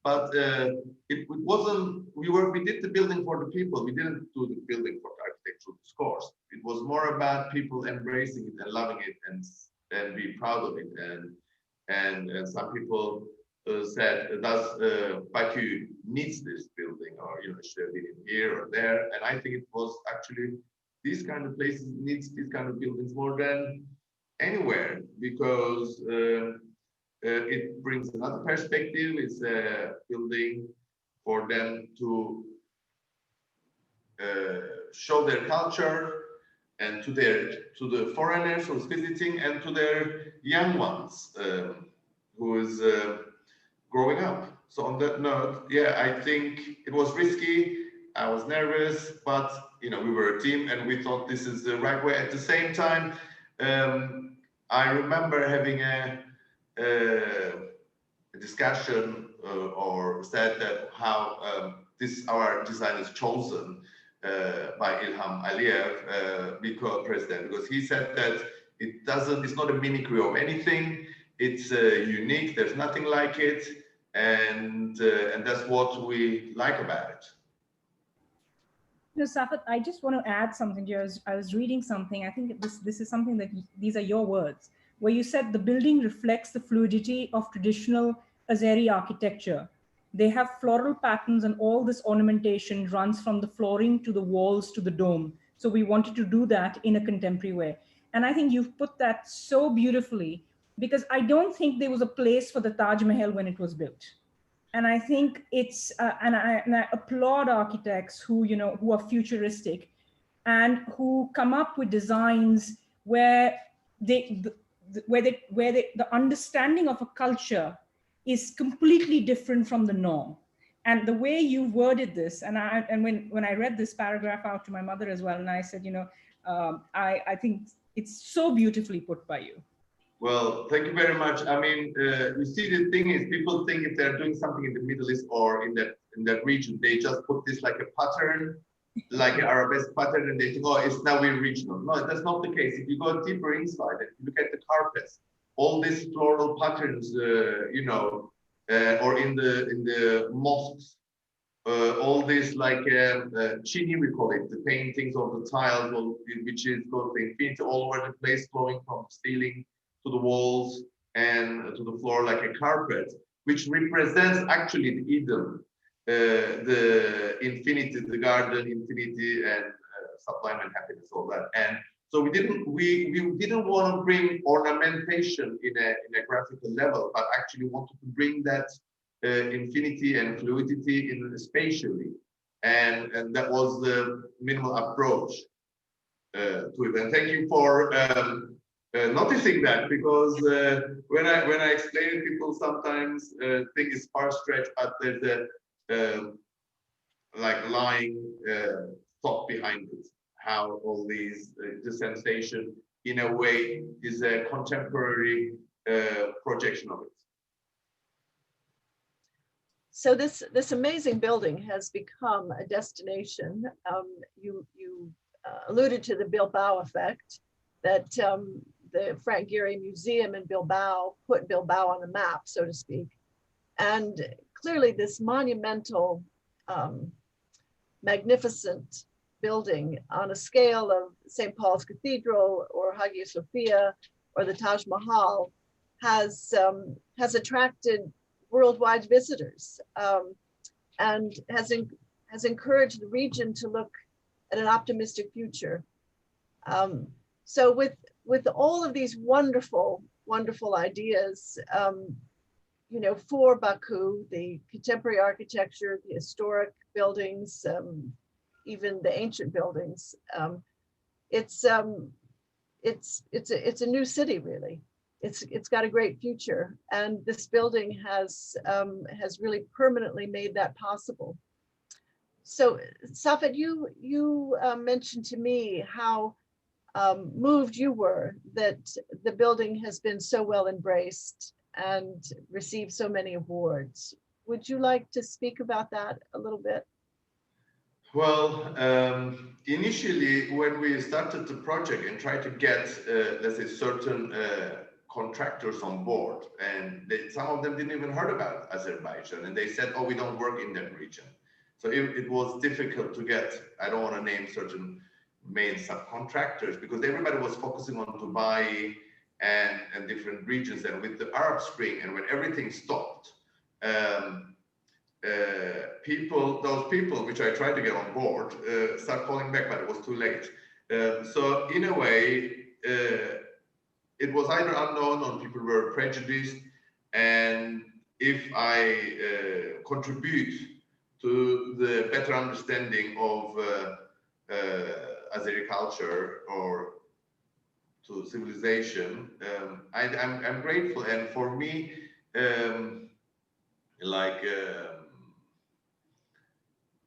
But it wasn't, we did the building for the people, we didn't do the building for the architectural discourse. It was more about people embracing it and loving it and be proud of it. And some people said, does Baku needs this building, or should have been here or there? And I think it was actually these kind of places needs these kind of buildings more than anywhere, because it brings another perspective. It's a building for them to show their culture, and to the foreigners who's visiting, and to their young ones who is growing up. So on that note, yeah, I think it was risky. I was nervous, but we were a team, and we thought this is the right way. At the same time, I remember having a discussion or said that how our design is chosen by Ilham Aliyev, because he said that it's not a mimicry of anything. It's unique. There's nothing like it, and that's what we like about it. Saffet, I just want to add something here. I was reading something. I think this is something that these are your words, where you said the building reflects the fluidity of traditional Azeri architecture. They have floral patterns, and all this ornamentation runs from the flooring to the walls to the dome. So we wanted to do that in a contemporary way. And I think you've put that so beautifully, because I don't think there was a place for the Taj Mahal when it was built. And I think it's, and I applaud architects who are futuristic and who come up with designs where the understanding of a culture is completely different from the norm. And the way you worded this, and when I read this paragraph out to my mother as well, and I said, I think it's so beautifully put by you. Well, thank you very much. I mean, you see, the thing is, people think if they're doing something in the Middle East or in that region, they just put this like a pattern, like an Arabesque pattern, and they think, oh, it's now we're regional. No, that's not the case. If you go deeper inside, if you look at the carpets, all these floral patterns, or in the mosques, all this like chini, we call it, the paintings of the tiles, which is got the infinity all over the place, flowing from the ceiling to the walls and to the floor like a carpet, which represents actually the Eden, the infinity, the garden, infinity, and sublime and happiness, all that. And so we didn't want to bring ornamentation in a graphical level, but actually wanted to bring that infinity and fluidity in spatially, and that was the minimal approach to it. And thank you for noticing that, because when I explain it, people sometimes think it's far-stretched, but there's a like lying thought behind it. How all these the sensation in a way is a contemporary projection of it. So this amazing building has become a destination. You alluded to the Bilbao Effect, that the Frank Gehry Museum in Bilbao put Bilbao on the map, so to speak. And clearly this monumental, magnificent building on a scale of St. Paul's Cathedral or Hagia Sophia or the Taj Mahal has attracted worldwide visitors and has encouraged the region to look at an optimistic future. So with all of these wonderful ideas, you know, for Baku, the contemporary architecture, the historic buildings, even the ancient buildings, it's a new city, really. It's got a great future, and this building has really permanently made that possible. So, Saffet, you mentioned to me how moved you were that the building has been so well embraced and received so many awards. Would you like to speak about that a little bit? Well, initially, when we started the project and tried to get, let's say, certain contractors on board, and some of them didn't even heard about Azerbaijan, and they said, oh, we don't work in that region. So it was difficult to get, I don't want to name certain main subcontractors, because everybody was focusing on Dubai and different regions. And with the Arab Spring, and when everything stopped, those people which I tried to get on board start calling back, but it was too late. So in a way, it was either unknown or people were prejudiced. And if I contribute to the better understanding of Azeri culture or to civilization, I'm grateful. And for me,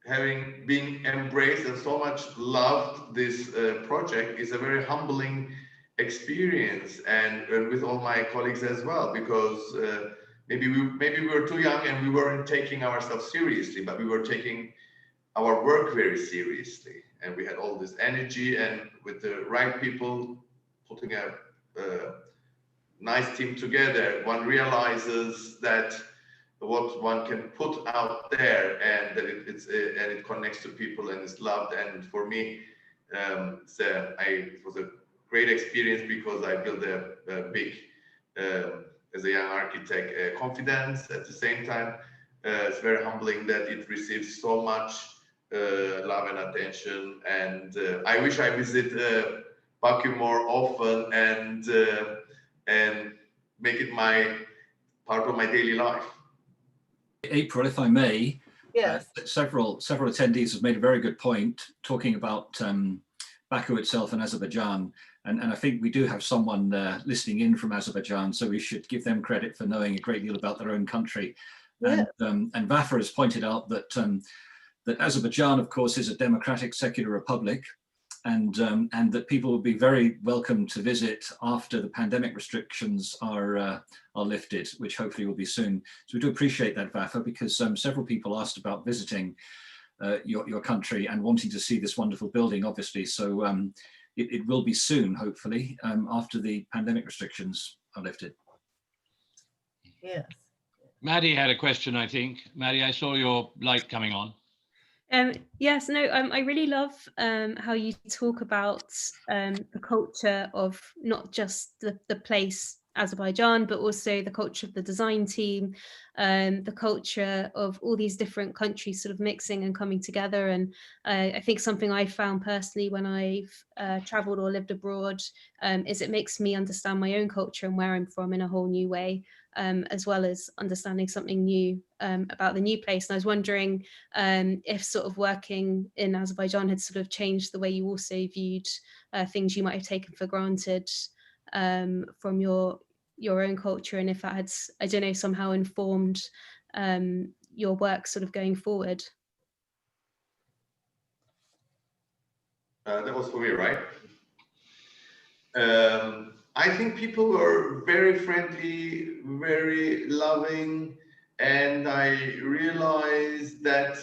having been embraced and so much loved, this project is a very humbling experience, and with all my colleagues as well, because maybe we were too young and we weren't taking ourselves seriously, but we were taking our work very seriously, and we had all this energy, and with the right people putting a nice team together, one realizes that what one can put out there, and that it connects to people and is loved. And for me, it was a great experience, because I built a big, as a young architect, confidence. At the same time, it's very humbling that it receives so much love and attention. And I wish I visit Baku more often and make it part of my daily life. April, if I may, Yes. several attendees have made a very good point talking about Baku itself and Azerbaijan, and I think we do have someone listening in from Azerbaijan, so we should give them credit for knowing a great deal about their own country. Yeah. And Vafa has pointed out that that Azerbaijan, of course, is a democratic secular republic, and that people will be very welcome to visit after the pandemic restrictions are lifted, which hopefully will be soon. So we do appreciate that, Vafa, because several people asked about visiting your country and wanting to see this wonderful building, obviously. So it will be soon, hopefully, after the pandemic restrictions are lifted. Yes. Maddie had a question, I think. Maddie, I saw your light coming on. Yes, no, I really love how you talk about the culture of not just the place Azerbaijan, but also the culture of the design team, the culture of all these different countries sort of mixing and coming together. And I think something I found personally when I've traveled or lived abroad is it makes me understand my own culture and where I'm from in a whole new way. As well as understanding something new about the new place. And I was wondering if sort of working in Azerbaijan had sort of changed the way you also viewed things you might have taken for granted from your own culture, and if that had, I don't know, somehow informed your work sort of going forward. That was for me, right? I think people were very friendly, very loving, and I realized that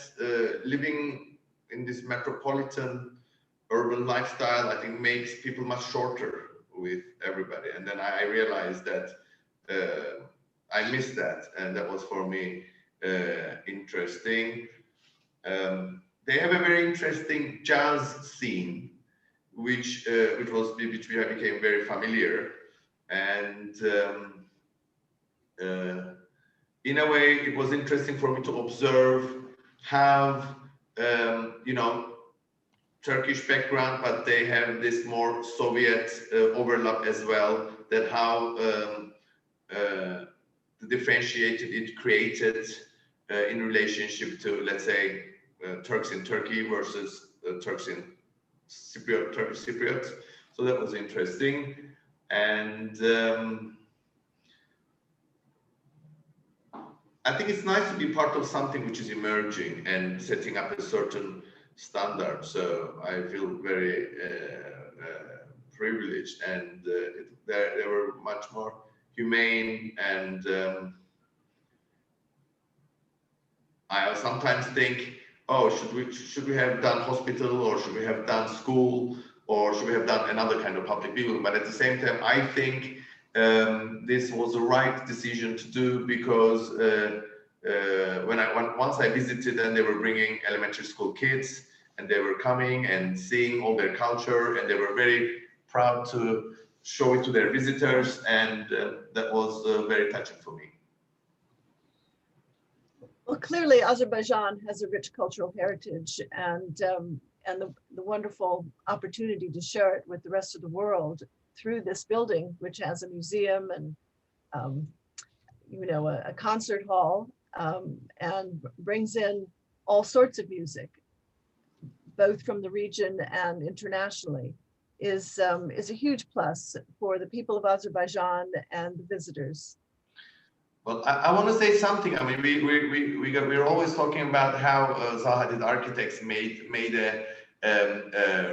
living in this metropolitan urban lifestyle, I think, makes people much shorter with everybody. And then I realized that I missed that, and that was for me interesting. they have a very interesting jazz scene, which I became very familiar, and in a way, it was interesting for me to observe how Turkish background, but they have this more Soviet overlap as well. That how differentiated it created in relationship to, let's say, Turks in Turkey versus Turks in Cypriot, Turkish Cypriot. So that was interesting. And I think it's nice to be part of something which is emerging and setting up a certain standard. So I feel very privileged, and they were much more humane, and I sometimes think, oh, should we have done hospital, or should we have done school, or should we have done another kind of public building? But at the same time, I think this was the right decision to do, because once I visited, and they were bringing elementary school kids, and they were coming and seeing all their culture, and they were very proud to show it to their visitors, and that was very touching for me. Well, clearly Azerbaijan has a rich cultural heritage, and the wonderful opportunity to share it with the rest of the world through this building, which has a museum and a concert hall, and brings in all sorts of music, both from the region and internationally, is a huge plus for the people of Azerbaijan and the visitors. Well, I want to say something. I mean, we're always talking about how Zaha Hadid architects made a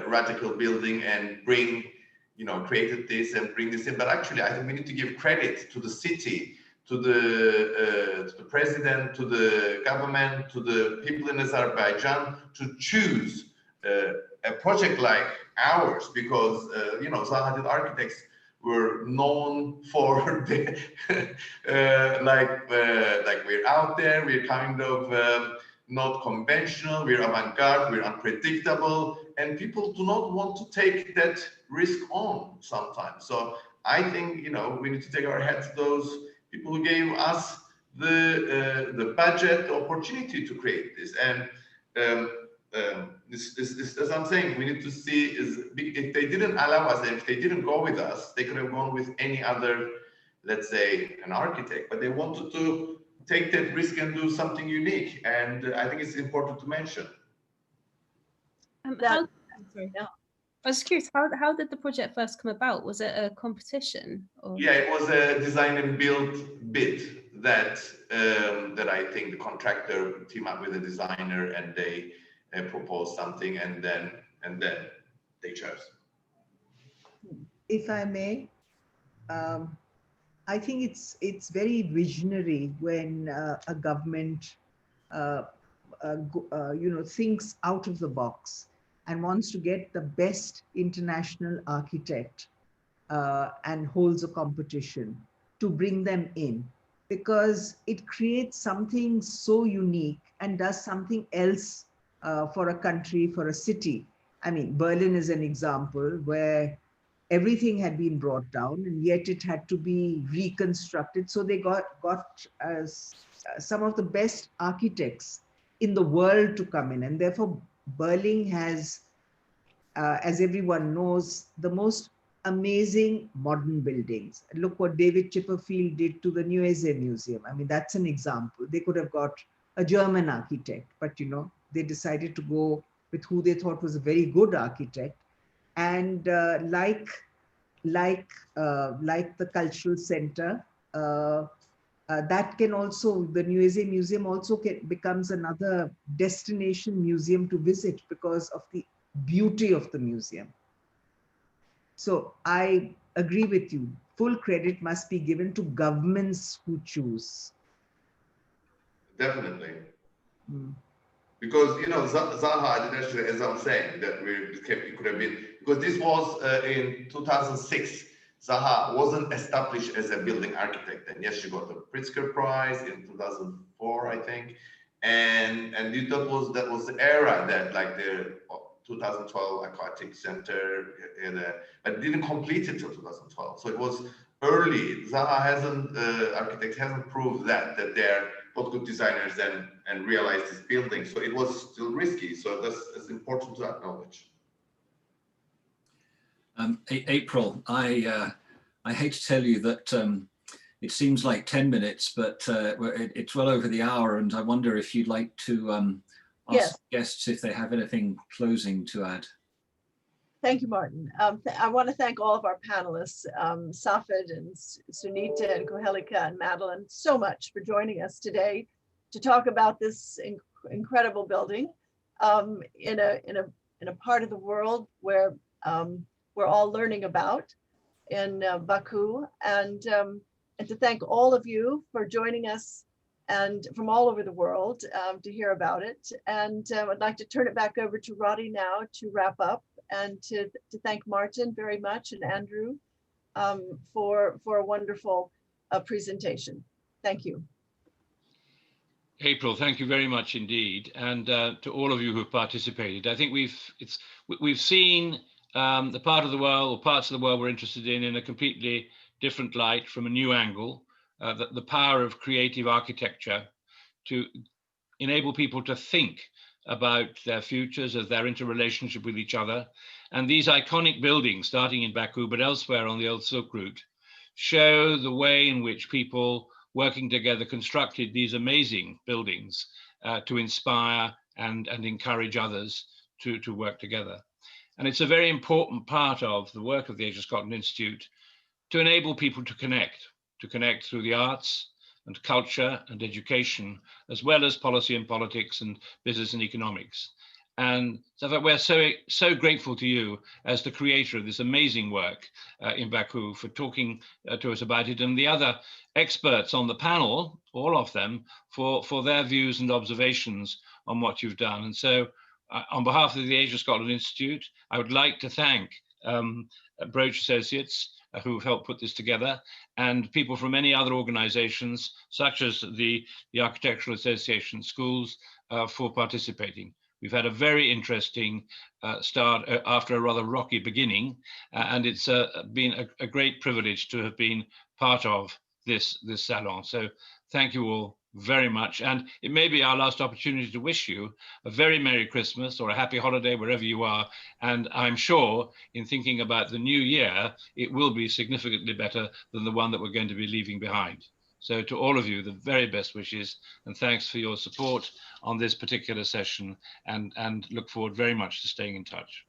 radical building and created this and bring this in. But actually, I think we need to give credit to the city, to the president, to the government, to the people in Azerbaijan to choose a project like ours, because Zaha Hadid architects were known for like we're out there, we're kind of not conventional, we're avant-garde, we're unpredictable, and people do not want to take that risk on sometimes. So I think we need to take our hats to those people who gave us the budget, the opportunity to create this. And this, as I'm saying, we need to see if they didn't allow us, and if they didn't go with us, they could have gone with any other, let's say, an architect, but they wanted to take that risk and do something unique. And I think it's important to mention. I was curious, how did the project first come about? Was it a competition? Or? Yeah, it was a design and build bid that I think the contractor teamed up with the designer, and they proposed something, and then they chose. If I may, I think it's very visionary when a government thinks out of the box and wants to get the best international architect and holds a competition to bring them in, because it creates something so unique and does something else for a country, for a city. I mean, Berlin is an example where everything had been brought down, and yet it had to be reconstructed. So they got some of the best architects in the world to come in. And therefore, Berlin has, as everyone knows, the most amazing modern buildings. Look what David Chipperfield did to the Nueze Museum. I mean, that's an example. They could have got a German architect, but they decided to go with who they thought was a very good architect. And like the cultural center, that can also, the Nueze Museum also becomes another destination museum to visit because of the beauty of the museum. So I agree with you. Full credit must be given to governments who choose. Definitely. Because Zaha Hadid, actually, as I'm saying, that it could have been, because this was in 2006. Zaha wasn't established as a building architect, and yes, she got the Pritzker Prize in 2004, I think. and that was the era that like the 2012 Aquatic Center, but it didn't complete it till 2012. So it was early. Zaha architect hasn't proved that they're both good designers and realized this building. So it was still risky. So that's important to acknowledge. April, I hate to tell you that it seems like 10 minutes, but it's well over the hour, and I wonder if you'd like to ask guests if they have anything closing to add. Thank you, Martin. I want to thank all of our panelists, Saffet and Sunita and Kohelika and Madeleine, so much for joining us today to talk about this incredible building in a part of the world where we're all learning about in Baku, and to thank all of you for joining us and from all over the world to hear about it. And I'd like to turn it back over to Roddy now to wrap up, and to thank Martin very much and Andrew for a wonderful presentation. Thank you. April, thank you very much indeed, and to all of you who have participated. I think we've seen the part of the world, or parts of the world we're interested in a completely different light, from a new angle. The power of creative architecture to enable people to think about their futures as their interrelationship with each other. And these iconic buildings, starting in Baku, but elsewhere on the old Silk Route, show the way in which people working together constructed these amazing buildings to inspire and encourage others to work together. And it's a very important part of the work of the Asia Scotland Institute to enable people to connect through the arts and culture and education, as well as policy and politics and business and economics. And so we're so grateful to you as the creator of this amazing work in Baku for talking to us about it, and the other experts on the panel, all of them, for their views and observations on what you've done. And so on behalf of the Asia Scotland Institute, I would like to thank Broach Associates, who've helped put this together, and people from many other organizations, such as the Architectural Association Schools, for participating. We've had a very interesting start after a rather rocky beginning, and it's been a great privilege to have been part of this salon. So thank you all very much. And it may be our last opportunity to wish you a very Merry Christmas or a happy holiday wherever you are. And I'm sure in thinking about the new year, it will be significantly better than the one that we're going to be leaving behind. So to all of you, the very best wishes, and thanks for your support on this particular session, and look forward very much to staying in touch.